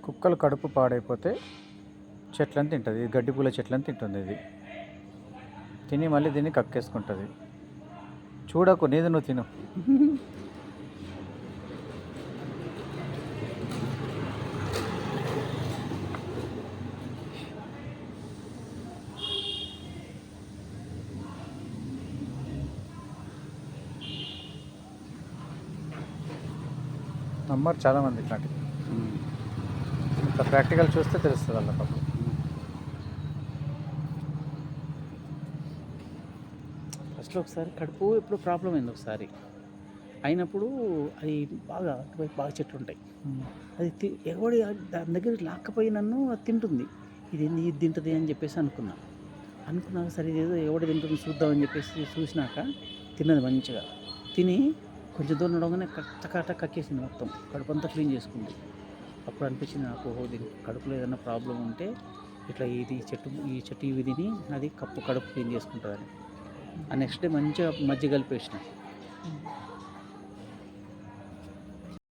కుక్కలు కడుపు పాడైపోతే చెట్లను తింటుంది, గడ్డి పూల చెట్లను తింటుంది. ఇది తిని మళ్ళీ దీన్ని కక్కేసుకుంటుంది. చూడకు, నీది నువ్వు తిను. నమ్మరు చాలామంది ఇట్లాంటివి. ఇంత ప్రాక్టికల్ చూస్తే తెలుస్తుంది వాళ్ళకి. ఫస్ట్లో ఒకసారి కడుపు ఎప్పుడు ప్రాబ్లం అయింది ఒకసారి అయినప్పుడు, అది బాగా అటువైపు బాగా చెట్లు ఉంటాయి. అది ఎవడి దాని దగ్గర లాక్కపోయి నన్ను అది తింటుంది. ఇది తింటుంది అని చెప్పేసి అనుకున్నాక సరే ఏదో ఎవడు తింటుంది చూద్దామని చెప్పేసి చూసినాక తిన్నది మంచిగా. తిని కొంచెం దూరం నడవగానే కట్ట కక్కేసింది, మొత్తం కడుపు అంతా క్లీన్ చేసుకుంది. అప్పుడు అనిపించింది నాకు, ఓహో దీనికి కడుపులో ఏదైనా ప్రాబ్లం ఉంటే ఇట్లా ఈ చెట్టు ఇవి తిని అది కడుపు క్లీన్ చేసుకుంటుందని. ఆ నెక్స్ట్ డే మంచిగా మజ్జిగ కలిపేసిన.